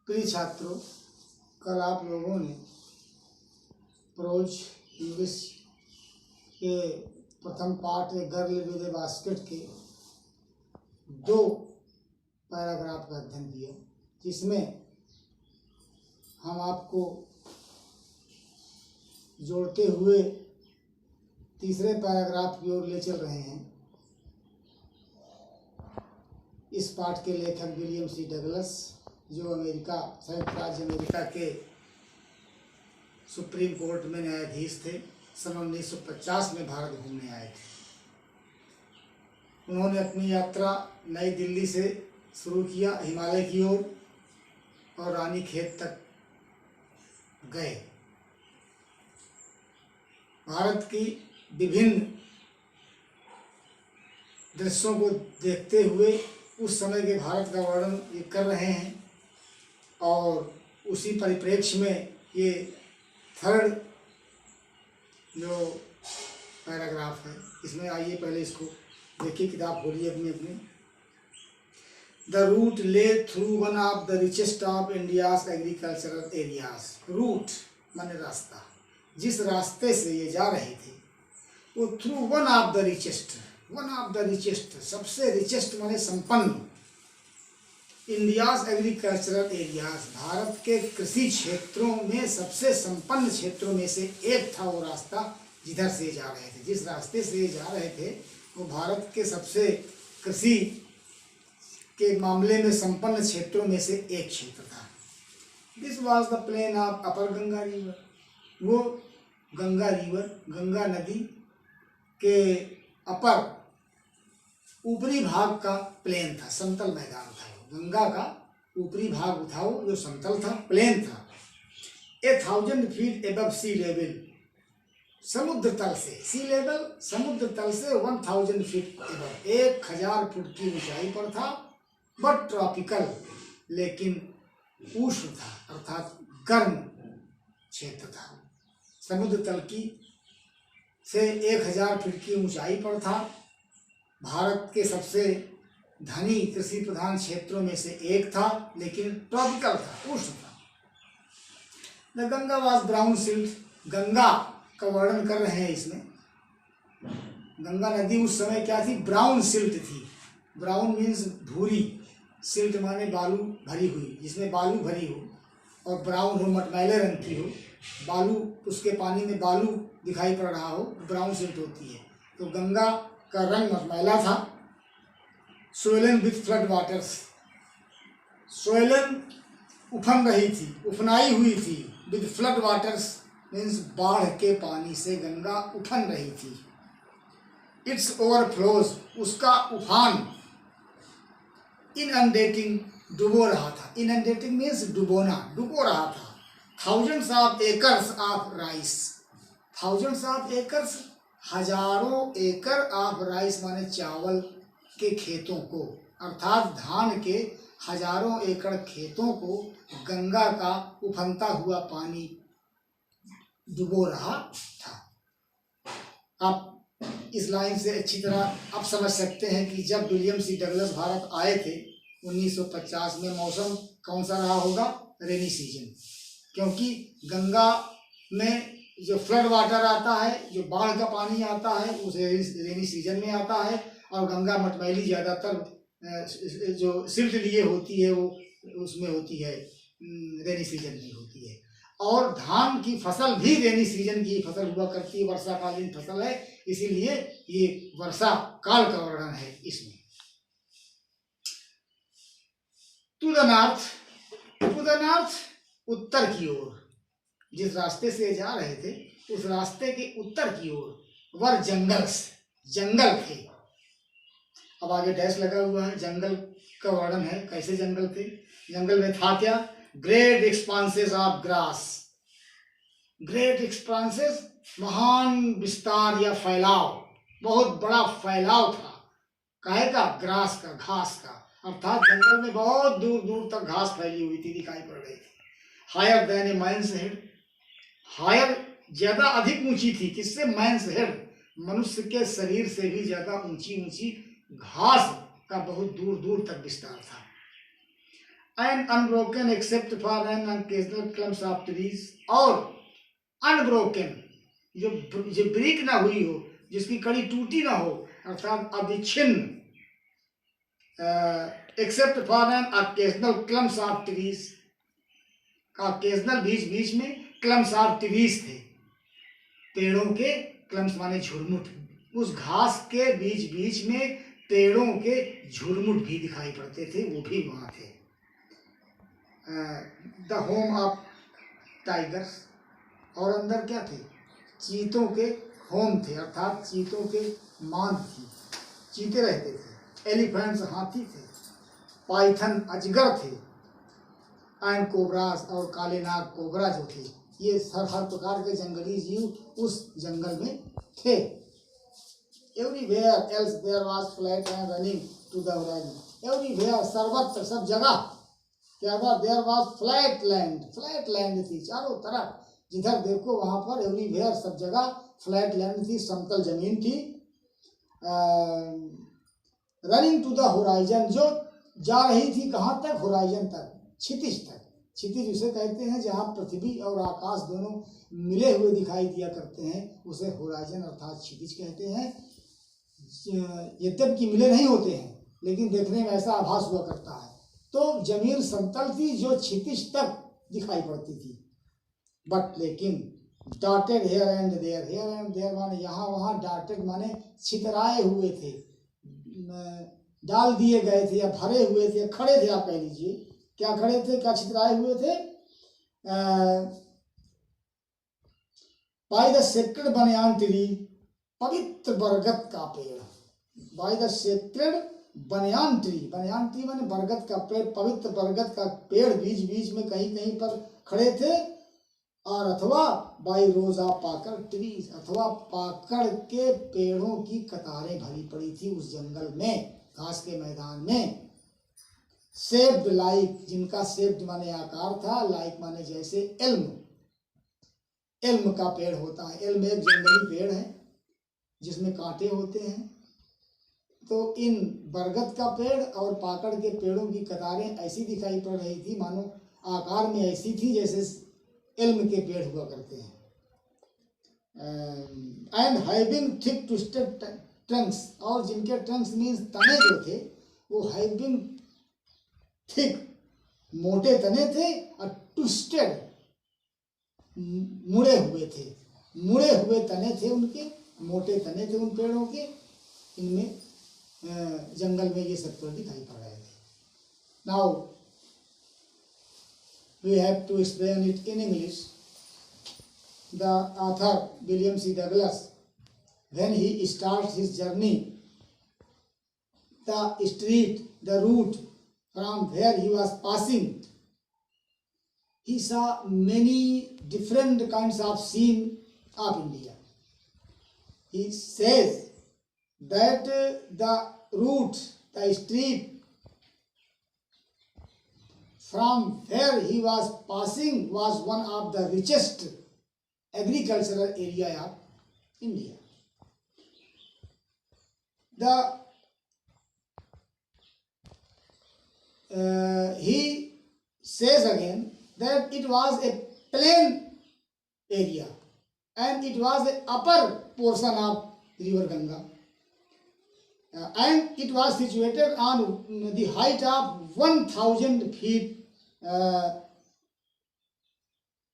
प्रिय छात्रों, कल आप लोगों ने प्रोज इंग्लिश के प्रथम पाठ a girl with A basket के 2 पैराग्राफ का अध्ययन किया, जिसमें हम आपको जोड़ते हुए तीसरे पैराग्राफ की ओर ले चल रहे हैं। इस पाठ के लेखक विलियम सी डगलस, जो संयुक्त राज्य अमेरिका के सुप्रीम कोर्ट में न्यायाधीश थे, सन 1950 में भारत घूमने आए थे। उन्होंने अपनी यात्रा नई दिल्ली से शुरू किया, हिमालय की ओर, और रानीखेत तक गए। भारत की विभिन्न दृश्यों को देखते हुए उस समय के भारत का वर्णन ये कर रहे हैं, और उसी परिप्रेक्ष्य में ये थर्ड जो पैराग्राफ है, इसमें आइए पहले इसको देखिए। किताब खोलिए अपनी। The route lay through one of the richest of India's agricultural areas. Route माने रास्ता, जिस रास्ते से ये जा रहे थे वो through one of the richest, सबसे रिचेस्ट माने संपन्न, इंडियाज एग्रीकल्चरल एरियाज, भारत के कृषि क्षेत्रों में सबसे संपन्न क्षेत्रों में से एक था वो रास्ता जिधर से जा रहे थे। जिस रास्ते से जा रहे थे वो भारत के सबसे कृषि के मामले में संपन्न क्षेत्रों में से एक क्षेत्र था। This was the plain of upper Ganga river. वो गंगा नदी के अपर ऊपरी भाग का प्लेन था, समतल मैदान था। गंगा का ऊपरी भाग था वो, जो समतल था, प्लेन था। 1000 फीट एबव सी लेवल, समुद्र तल से, सी लेवल समुद्र तल से 1000 फीट एबव, 1000 फुट की ऊंचाई पर था। बट ट्रॉपिकल, लेकिन उष्ण था, अर्थात गर्म क्षेत्र था। समुद्र तल की से 1000 फीट की ऊंचाई पर था। भारत के सबसे धनी कृषि प्रधान क्षेत्रों में से एक था, लेकिन ट्रॉपिकल था, उष्ण था। The Ganga was brown silt, Ganga का वर्णन कर रहे हैं इसमें। गंगा नदी उस समय क्या थी? ब्राउन सिल्ट थी। ब्राउन मीन्स भूरी, सिल्ट माने बालू भरी हुई, जिसमें बालू भरी हो, और ब्राउन हो, मटमैले रंग की हो, बालू, उसके पानी में बालू दिखाई पड़ रहा हो, ब्राउन सिल्ट होती है। तो गंगा का रंग मटमैला था। Swollen with flood waters, swollen उफन रही थी, उफनाई हुई थी। विद फ्लड वाटर्स मीन्स बाढ़ के पानी से गंगा उफन रही थी। इट्स ओवरफ्लोज, उसका उफान, इनअंडेटिंग, डुबो रहा था। इनअंडेटिंग मीन्स डुबोना, डुबो रहा था। Thousands of acres of rice, thousands of acres, हजारों एकड़ ऑफ राइस माने चावल के खेतों को, अर्थात धान के हजारों एकड़ खेतों को गंगा का उफनता हुआ पानी डुबो रहा था। आप इस लाइन से अच्छी तरह आप समझ सकते हैं कि जब विलियम सी डगलस भारत आए थे 1950 में, मौसम कौन सा रहा होगा? Rainy season. क्योंकि गंगा में जो फ्लड वाटर आता है, जो बाढ़ का पानी आता है, उस रेनी सीजन में आता है। और गंगा मटमैली ज़्यादातर जो सिल्ट लिए होती है वो उसमें होती है, रेनी सीजन में होती है। और धान की फसल भी रेनी सीजन की फसल हुआ करती है, वर्षाकालीन फसल है, इसीलिए ये वर्षा काल का वर्णन है इसमें। टू द नॉर्थ, उत्तर की ओर, जिस रास्ते से जा रहे थे उस रास्ते के उत्तर की ओर वर जंगल थे। अब आगे डैश लगा हुआ है, जंगल का वर्णन है, कैसे जंगल थे। जंगल में था क्या? ग्रेट एक्सपांसेस ऑफ ग्रास, ग्रेट एक्सपांसेस, महान विस्तार या फैलाव, बहुत बड़ा फैलाव था। काहे का? ग्रास का, घास का, अर्थात जंगल में बहुत दूर दूर तक घास फैली हुई थी, दिखाई पड़ रही थी। हायर देन ए मैन्स हेड, हायर ज्यादा अधिक ऊंची थी। किससे? मैन्स हेड, मनुष्य के शरीर से भी ज्यादा ऊंची ऊंची घास का बहुत दूर दूर तक विस्तार था। And unbroken except for an occasional clumps of trees, और अनब्रोकन जो ब्रेक ना हुई हो, जिसकी कड़ी टूटी ना हो, अर्थात अविच्छिन्न, except for an occasional clumps of trees, occasional बीच बीच में clumps ऑफ ट्रीज थे, पेड़ों के क्लम्स माने झुरमुट, उस घास के बीच बीच में पेड़ों के झुरमुट भी दिखाई पड़ते थे, वो भी वहाँ थे। द होम ऑफ टाइगर्स, और अंदर क्या थे, चीतों के होम थे, अर्थात चीतों के मांद थी, चीते रहते थे। एलिफेंट्स हाथी थे, पाइथन अजगर थे, एंड कोबरास और काले नाग कोबरा जो थे, ये हर प्रकार के जंगली जीव उस जंगल में थे। Everywhere else there was flat and running to the horizon, everywhere सर्वत्र, सब जगह क्या था, there was flat land, flat land थी चारों तरफ, जिधर देखो वहां पर एवरीवेयर, सब जगह फ्लैट लैंड थी, समतल जमीन थी। रनिंग टू द होराइजन, जो जा रही थी कहाँ तक, होराइजन तक, क्षितिज तक। क्षितिज उसे कहते हैं जहाँ पृथ्वी और आकाश दोनों मिले हुए दिखाई दिया करते हैं, उसे होराइजन अर्थात क्षितिज कहते हैं। यद्यपि मिले नहीं होते हैं, लेकिन देखने में ऐसा आभास हुआ करता है। तो जमीन समतल थी जो क्षितिज तक दिखाई पड़ती थी, बट लेकिन dotted here and there, here and there माने यहाँ वहाँ, डॉटेड माने छितराए हुए थे, डाल दिए गए थे या भरे हुए थे, खड़े थे, आप कह लीजिए क्या खड़े थे, क्या छितराए हुए थे, by the sacred banyan tree, पवित्र बरगद का पेड़, by the sacred banyan tree माने बरगद का पेड़, पवित्र बरगद का पेड़ बीच बीच में कहीं कहीं पर खड़े थे, और अथवा by rows of pakad trees, अथवा पाकड़ के पेड़ों की कतारें भरी पड़ी थी उस जंगल में, घास के मैदान में। शेप्ड लाइक, जिनका शेप्ड माने आकार था, लाइक माने जैसे, एल्म, एल्म का पेड़ होता है, एल्म एक जंगली पेड़ है जिसमें कांटे होते हैं। तो इन बरगद का पेड़ और पाकड़ के पेड़ों की कतारें ऐसी दिखाई पड़ रही थी, मानो आकार में ऐसी थी जैसे एल्म के पेड़ हुआ करते हैं। And having thick twisted Trunks, और जिनके ट्रंक्स मीन्स तने जो थे, वो हैविंग थिक, मोटे तने थे, और ट्विस्टेड, मुड़े हुए थे, मुड़े हुए तने थे उनके, मोटे तने थे उन पेड़ों के, इनमें जंगल में ये सब पेड़ दिखाई पड़ रहे थे। Now we have to explain it in English. The author William C Douglas, when he starts his journey, the street, the route from where he was passing, he saw many different kinds of scene of India. He says that the route, the street from where he was passing was one of the richest agricultural area of India. He says again that it was a plain area and it was the upper portion of river Ganga, and it was situated on the height of 1000 feet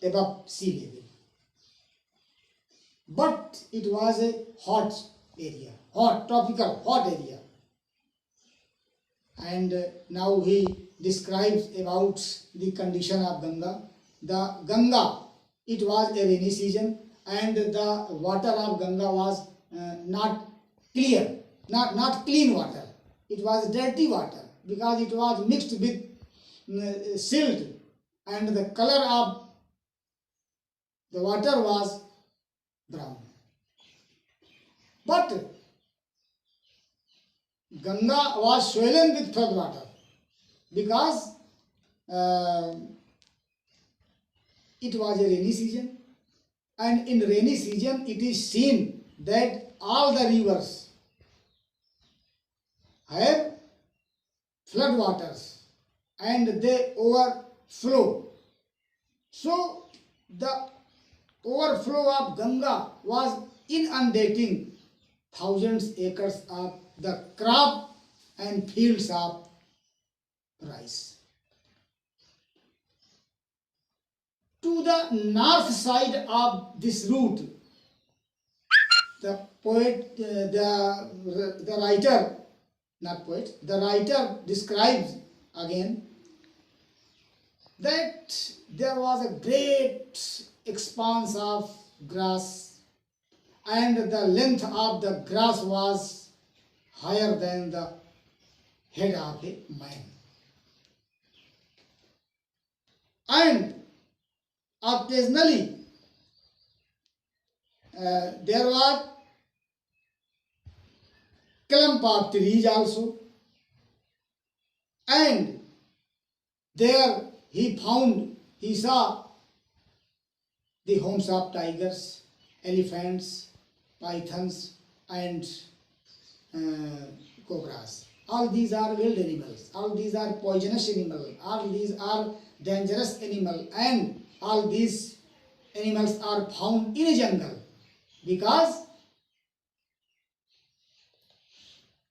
above sea level. But it was a hot area, tropical hot area. And now he describes about the condition of Ganga. The Ganga, it was a rainy season, and the water of Ganga was not clear, not clean water. It was dirty water because it was mixed with silt, and the color of the water was brown. But Ganga was swollen with flood water because it was a rainy season, and in rainy season it is seen that all the rivers have flood waters, and they overflow. So the overflow of Ganga was inundating thousands acres of the crop and fields of rice. To the north side of this route, the poet, the writer, not poet, the writer describes again that there was a great expanse of grass, and the length of the grass was higher than the head of a man. And occasionally there was clump of trees also, and there he saw the homes of tigers, elephants, pythons, and cobras. All these are wild animals, all these are poisonous animals, all these are dangerous animals, and all these animals are found in a jungle because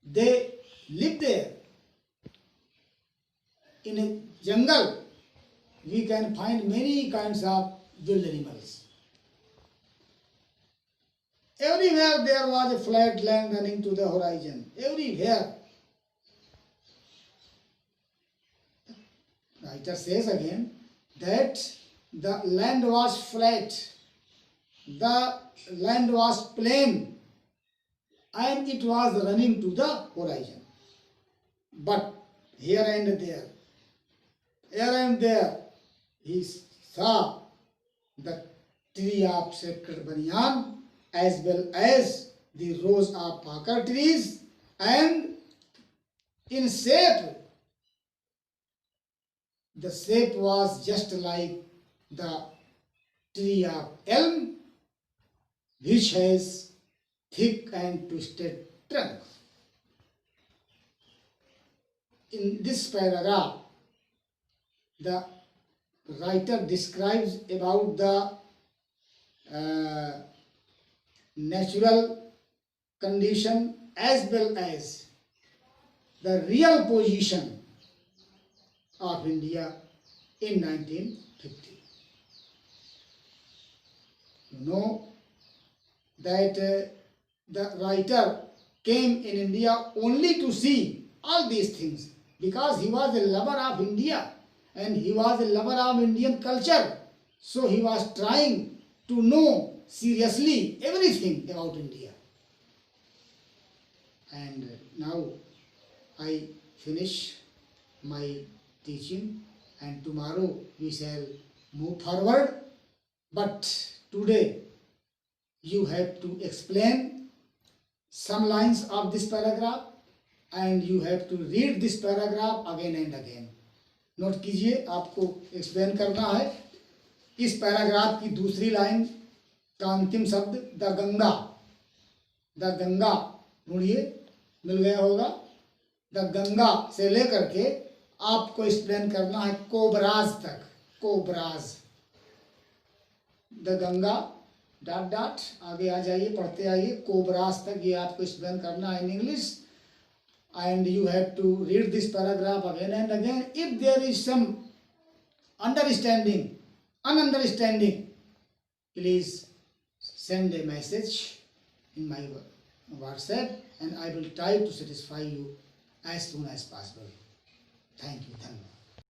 they live there. In a jungle, we can find many kinds of wild animals. Everywhere there was a flat land running to the horizon. Everywhere. Writer says again that the land was flat, the land was plain, and it was running to the horizon. But here and there, he saw the tree of sacred banyan as well as the rows of pakar trees, and in shape, the shape was just like the tree of elm, which has thick and twisted trunk. In this paragraph, the writer describes about the natural condition as well as the real position of India in 1950. You know that the writer came in India only to see all these things because he was a lover of India and he was a lover of Indian culture. So he was trying to know seriously everything about India. And now I finish my teaching, and tomorrow we shall move forward. But today you have to explain some lines of this paragraph and you have to read this paragraph again and again. Note कीजिए, आपको explain करना है इस paragraph की दूसरी line का अंतिम शब्द द गंगा। द गंगा ढूंढिए, मिल गया होगा। द गंगा से लेकर के आपको एक्सप्लेन करना है कोबराज तक। Cobras, the Ganga dot dot आगे आ जाइए, पढ़ते आइए, कोबराज तक ये आपको एक्सप्लेन करना है in English. And you have to read this paragraph again and again. If there is some understanding, ununderstanding, please send a message in my WhatsApp and I will try to satisfy you as soon as possible. Thank you.